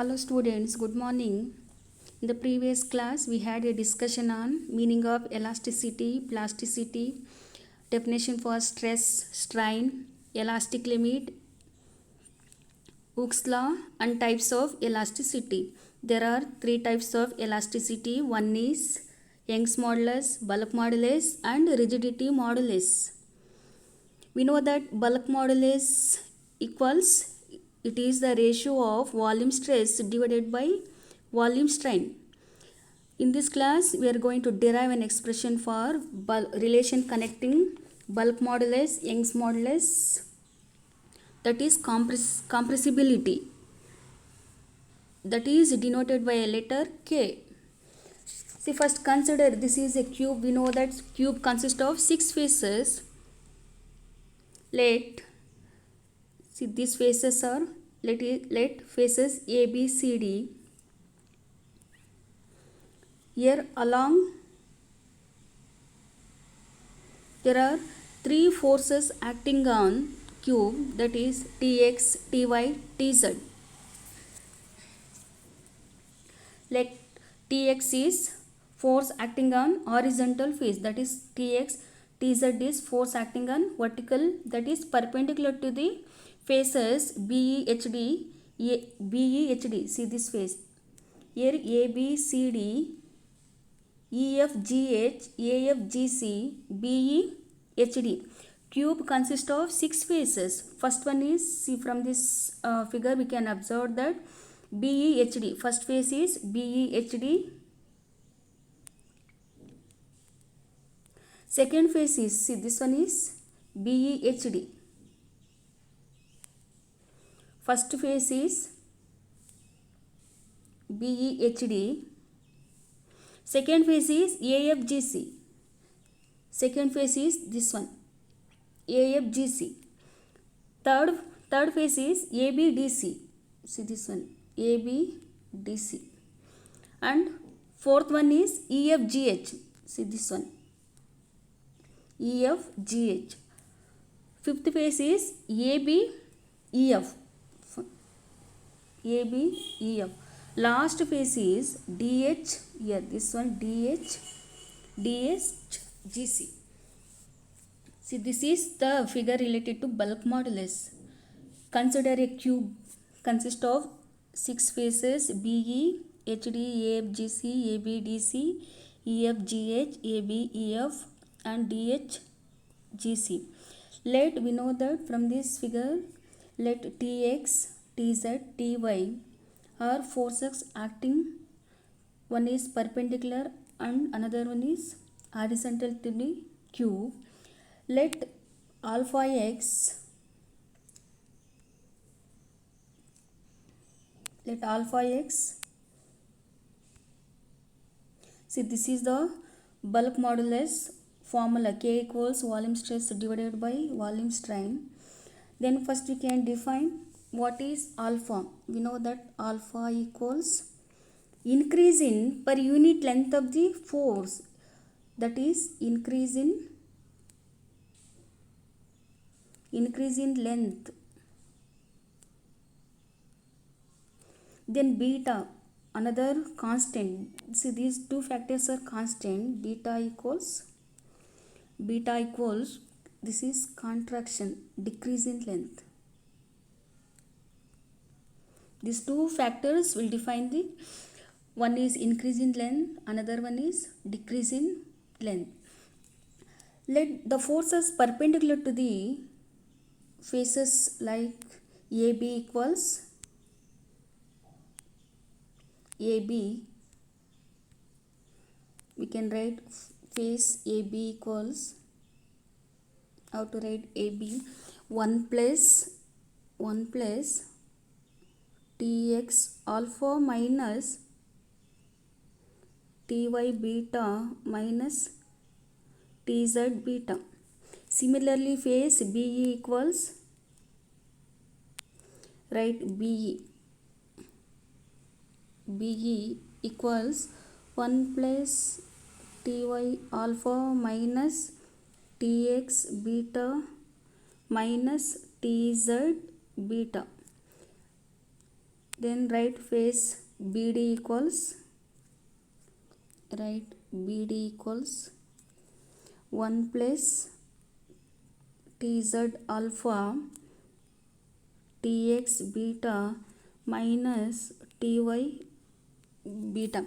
Hello students, good morning. In the previous class, we had a discussion on meaning of elasticity, plasticity, definition for stress, strain, elastic limit, Hooke's law, and types of elasticity. There are three types of elasticity. One is Young's modulus, bulk modulus, and rigidity modulus. We know that bulk modulus equals, it is the ratio of volume stress divided by volume strain. In this class, we are going to derive an expression for relation connecting bulk modulus, Young's modulus, that is compressibility, that is denoted by a letter K. See, first consider this is a cube. We know that cube consists of 6 faces. Let these faces are let faces A, B, C, D. Here along there are 3 forces acting on cube, that is Tx, Ty, Tz. Let Tx is force acting on horizontal face, that is Tx. Tz is force acting on vertical, that is perpendicular to the faces BEHD. BEHD, see this face. Here ABCD, EFGH, AFGC, BEHD. Cube consists of 6 faces. First one is, see from this figure we can observe that BEHD. First face is BEHD. Second face is, see this one is BEHD. First face is BEHD. Second face is AFGC. Second face is this one, AFGC. Third face is ABDC. See this one, ABDC. And fourth one is EFGH. See this one, EFGH. Fifth face is ABEF. ABEF. Last face is DH. Here this one DHGC. See, this is the figure related to bulk modulus. Consider a cube consists of 6 faces BE, HD, AFGC, ABDC, EFGH, ABEF, and DHGC. We know that from this figure, let Tx, Tz, Ty are forces acting. One is perpendicular and another one is horizontal to the cube. Let alpha x, see this is the bulk modulus formula, K equals volume stress divided by volume strain. Then first we can define what is alpha. We know that alpha equals increase in per unit length of the force, that is increase in length. Then beta, another constant. See, these two factors are constant. Beta equals this is contraction, decrease in length. These two factors will define the, one is increase in length, another one is decrease in length. Let the forces perpendicular to the faces like AB equals AB. We can write face AB equals, how to write AB, 1 plus Tx alpha minus Ty beta minus Tz beta. Similarly, face BE equals, write BE equals 1 plus Ty alpha minus Tx beta minus Tz beta. Then write phase BD equals 1 plus TZ alpha TX beta minus TY beta.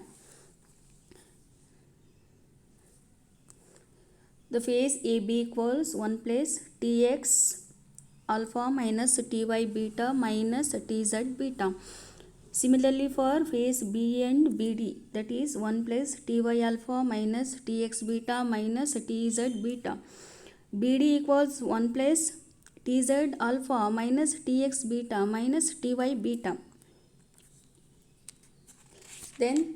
The phase AB equals 1 plus TX alpha minus TY beta minus TZ beta. Similarly for phase B and BD, that is 1 plus TY alpha minus TX beta minus TZ beta. BD equals 1 plus TZ alpha minus TX beta minus TY beta. Then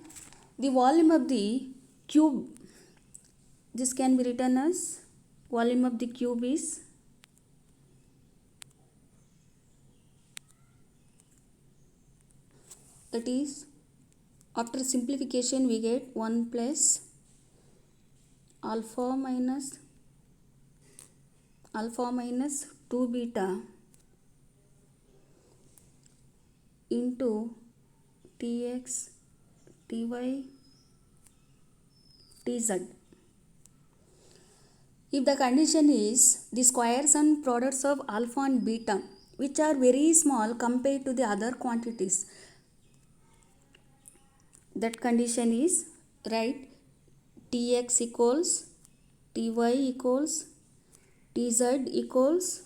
the volume of the cube, this can be written as volume of the cube is that is, after simplification we get 1 plus alpha minus 2 beta into TX TY TZ. If the condition is the squares and products of alpha and beta which are very small compared to the other quantities, that condition is write Tx equals Ty equals Tz equals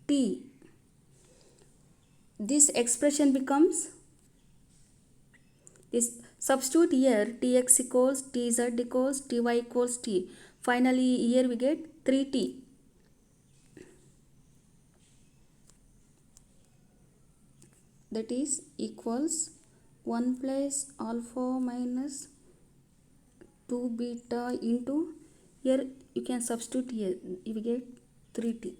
T. This expression becomes this. Substitute here Tx equals Tz equals Ty equals T. Finally here we get 3T. That is equals 1 plus alpha minus 2 beta into, here you can substitute here, you will get 3T.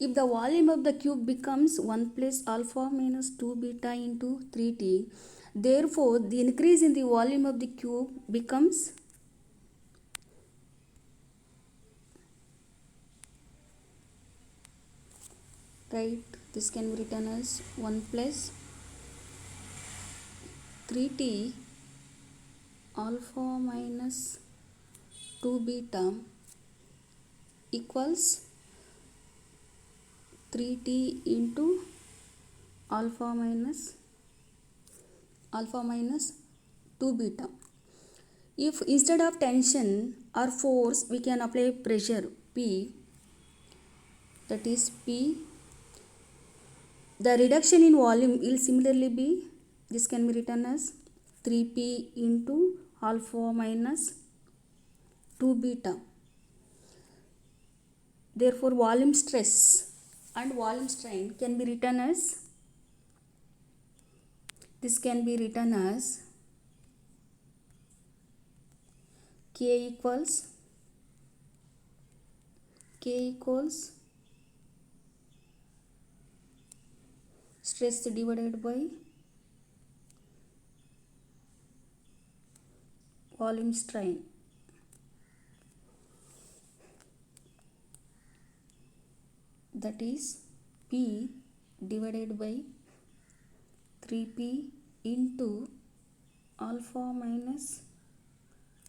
If the volume of the cube becomes 1 plus alpha minus 2 beta into 3T, therefore the increase in the volume of the cube becomes this can be written as 1 plus 3T alpha minus 2 beta equals 3T into alpha minus 2 beta. If instead of tension or force we can apply pressure P, that is P, the reduction in volume will similarly be, this can be written as 3P into alpha minus 2 beta. Therefore volume stress and volume strain can be written as, this can be written as K equals stress divided by volume strain. That is P divided by 3P into alpha minus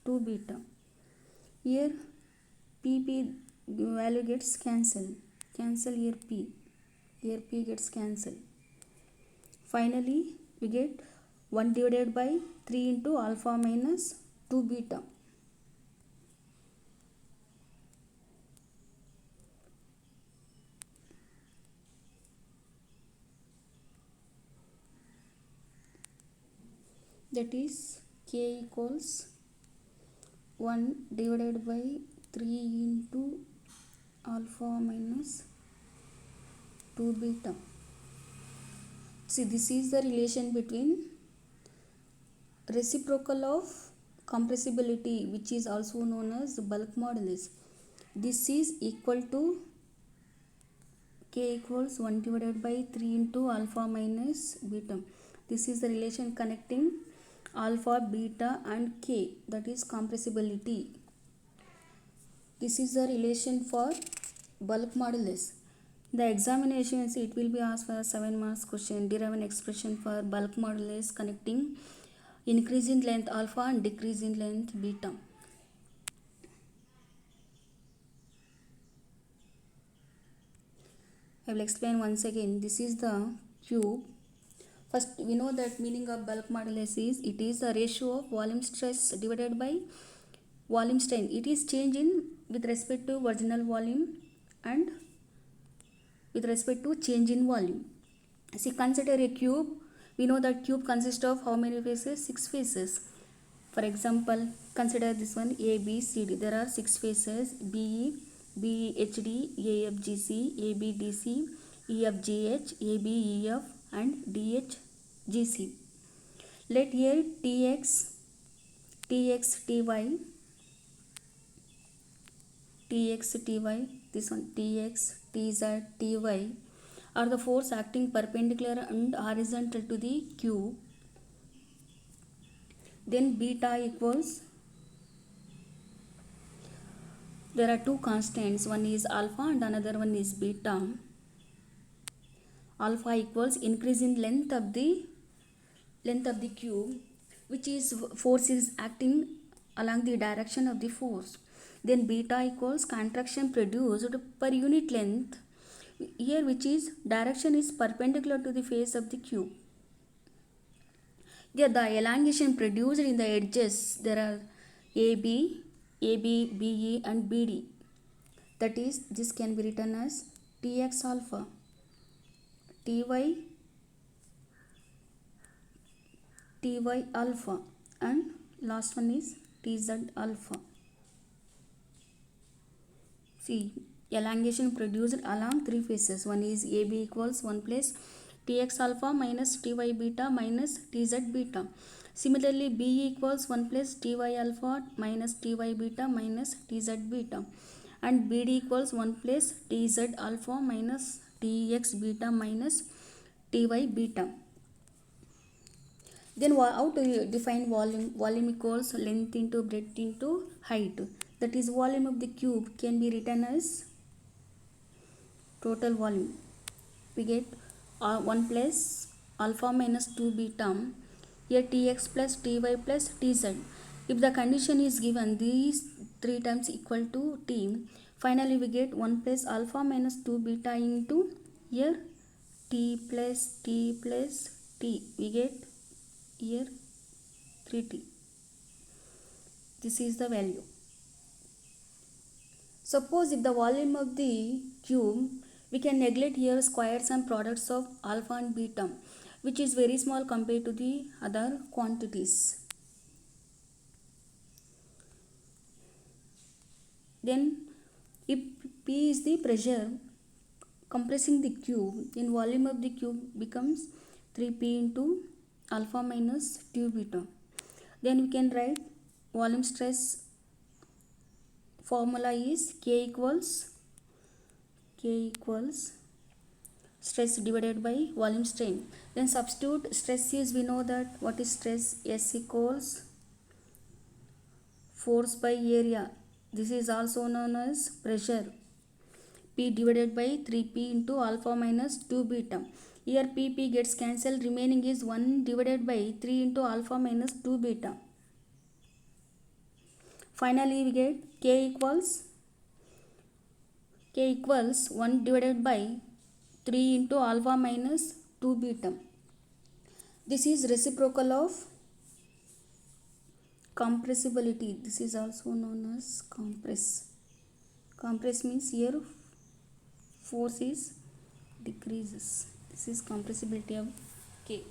2 beta. Here PP value gets cancelled. Cancel here P. Here P gets cancelled. Finally we get 1 divided by 3 into alpha minus 2 beta. That is K equals 1 divided by 3 into alpha minus 2 beta. See, this is the relation between reciprocal of compressibility, which is also known as bulk modulus. This is equal to K equals 1 divided by 3 into alpha minus beta. This is the relation connecting alpha, beta and K, that is compressibility. This is the relation for bulk modulus. The examinations, it will be asked for 7 marks question. Derive an expression for bulk modulus connecting increase in length alpha and decrease in length beta. I will explain once again. This is the cube. First, we know that meaning of bulk modulus is it is the ratio of volume stress divided by volume strain. It is change in with respect to original volume and with respect to change in volume. See, consider a cube. We know that cube consists of how many faces? 6 faces. For example, consider this one A, B, C, D. There are 6 faces B, B, H, D, A, F, G, C, A, B, D, C, E, F, G, H, A, B, E, F and D, H, G, C. Let here Tx, Tx, Ty, Tx, Ty, this one Tx, Tz, Ty are the force acting perpendicular and horizontal to the cube. Then beta equals, there are two constants, one is alpha and another one is beta. Alpha equals increase in length of the cube, which is force is acting along the direction of the force. Then beta equals contraction produced per unit length, here which is direction is perpendicular to the face of the cube. Here the elongation produced in the edges, there are AB, BE and BD. That is, this can be written as Tx alpha, Ty alpha and last one is Tz alpha. See, elongation produced along 3 faces. One is AB equals 1 plus Tx alpha minus Ty beta minus Tz beta. Similarly, BE equals 1 plus Ty alpha minus Ty beta minus Tz beta. And BD equals 1 plus Tz alpha minus Tx beta minus Ty beta. Then how to define volume? Volume equals length into breadth into height. That is, volume of the cube can be written as total volume. We get 1 plus alpha minus 2 beta, here Tx plus Ty plus Tz. If the condition is given, these 3 terms equal to T, finally we get 1 plus alpha minus 2 beta into here T plus T plus T. We get here 3T. This is the value. Suppose if the volume of the cube, we can neglect here squares and products of alpha and beta, which is very small compared to the other quantities. Then if P is the pressure compressing the cube, in volume of the cube becomes 3P into alpha minus 2 beta. Then we can write volume stress formula is K equals stress divided by volume strain. Then substitute stress is, we know that what is stress? S equals force by area. This is also known as pressure. P divided by 3P into alpha minus 2 beta. Here P gets cancelled, remaining is 1 divided by 3 into alpha minus 2 beta. Finally we get K equals 1 divided by 3 into alpha minus 2 beta. This is reciprocal of compressibility. This is also known as compress. Compress means here force is decreases. This is compressibility of K.